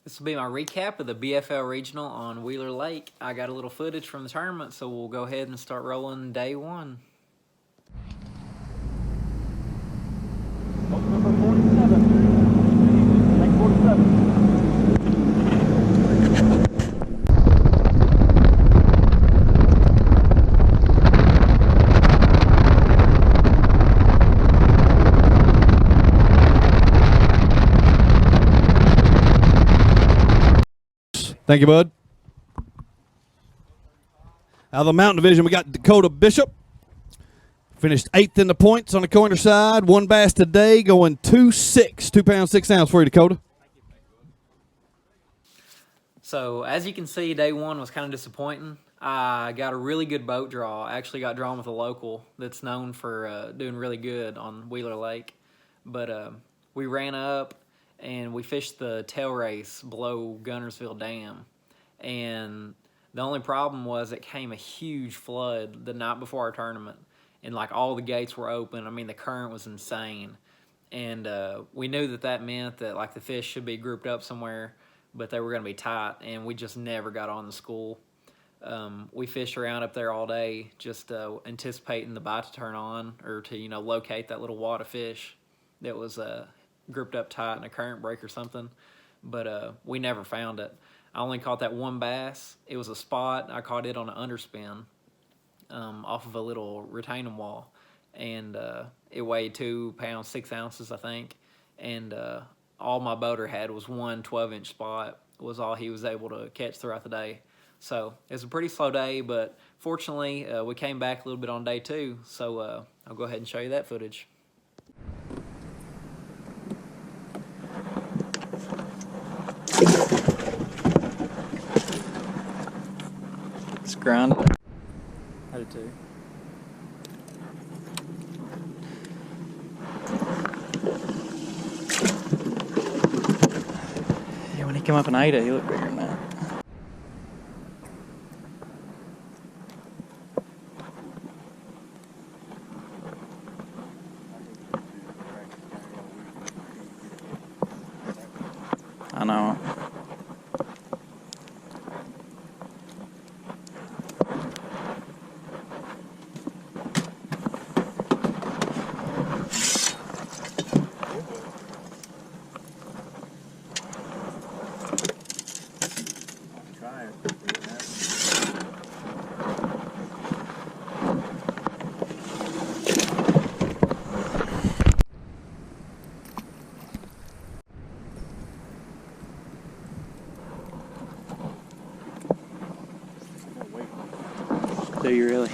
This will be my recap of the BFL Regional on Wheeler Lake. I got a little footage from the tournament, so we'll go ahead and start rolling day one. Number 47. Take 47. Thank you, bud. Out of the Mountain Division, we got Dakota Bishop. Finished 8th in the points on the Coiner side. One bass today, going 2-6, 2 pounds 6 ounce for you, Dakota. So as you can see, day one was kind of disappointing. I got a really good boat draw. I actually got drawn with a local that's known for doing really good on Wheeler Lake. But we ran up and we fished the tail race below Gunnersville Dam. And the only problem was it came a huge flood the night before our tournament. And like all the gates were open. I mean, the current was insane. And we knew that meant that like the fish should be grouped up somewhere, but they were going to be tight, and we just never got on the school. We fished around up there all day, just anticipating the bite to turn on or to locate that little wad of fish that was grouped up tight in a current break or something. But we never found it. I only caught that one bass. It was a spot. I caught it on an underspin off of a little retaining wall, and it weighed 2 pounds 6 ounces, I think. And all my boater had was one 12-inch spot, was all he was able to catch throughout the day. So it was a pretty slow day, but fortunately we came back a little bit on day two, so I'll go ahead and show you that footage. It's grounded. I did too. Yeah, when he came up and ate it, he looked bigger than that. I know. Do you really?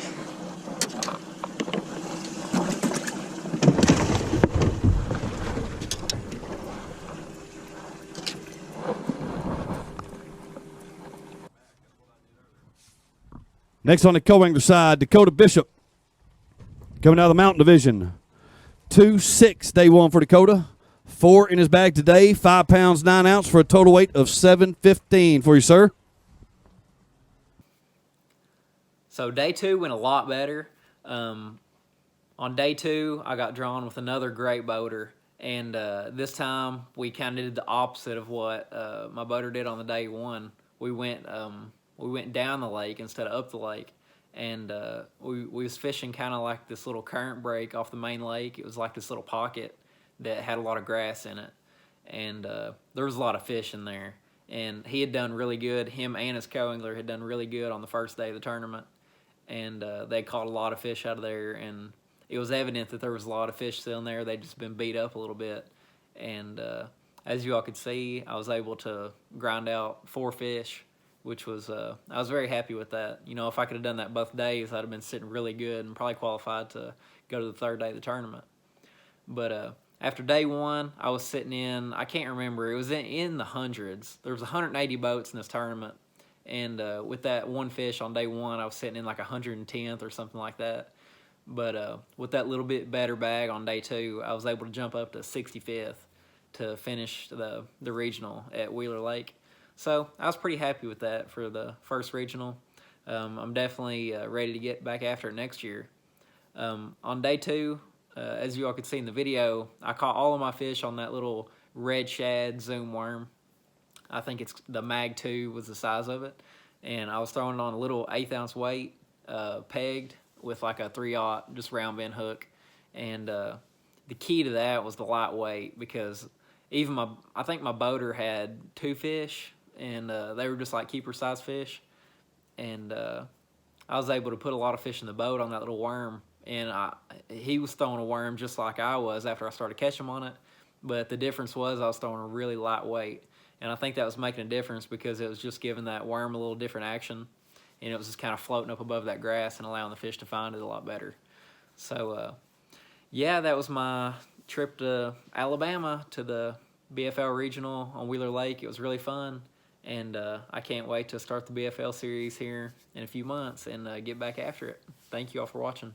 Next on the co-angler side, Dakota Bishop. Coming out of the Mountain Division. 2-6 day one for Dakota. 4 in his bag today, 5 pounds 9 ounce for a total weight of 715 for you, sir. So day two went a lot better. On day two, I got drawn with another great boater, and this time we kind of did the opposite of what my boater did on the day one. We went down the lake instead of up the lake, and we was fishing kind of like this little current break off the main lake. It was like this little pocket that had a lot of grass in it, and there was a lot of fish in there. And he had done really good. Him and his co-angler had done really good on the first day of the tournament. And they caught a lot of fish out of there, and it was evident that there was a lot of fish still in there. They'd just been beat up a little bit, and as you all could see, I was able to grind out 4 fish, which was I was very happy with that. If I could have done that both days, I'd have been sitting really good and probably qualified to go to the third day of the tournament. But after day one, I was sitting in, I can't remember, it was in the hundreds. There was 180 boats in this tournament. And with that one fish on day one, I was sitting in like 110th or something like that. But with that little bit better bag on day two, I was able to jump up to 65th to finish the regional at Wheeler Lake. So I was pretty happy with that for the first regional. I'm definitely ready to get back after it next year. On day two, as you all could see in the video, I caught all of my fish on that little red shad zoom worm. I think it's the Mag 2 was the size of it, and I was throwing it on a little 1/8 ounce weight, pegged with like a 3/0 just round bend hook, and the key to that was the lightweight, because even I think my boater had 2 fish, and they were just like keeper size fish, and I was able to put a lot of fish in the boat on that little worm, and he was throwing a worm just like I was after I started catching him on it, but the difference was I was throwing a really lightweight, and I think that was making a difference because it was just giving that worm a little different action, and it was just kind of floating up above that grass and allowing the fish to find it a lot better. So yeah, that was my trip to Alabama to the BFL Regional on Wheeler Lake. It was really fun, and I can't wait to start the BFL series here in a few months and get back after it. Thank you all for watching.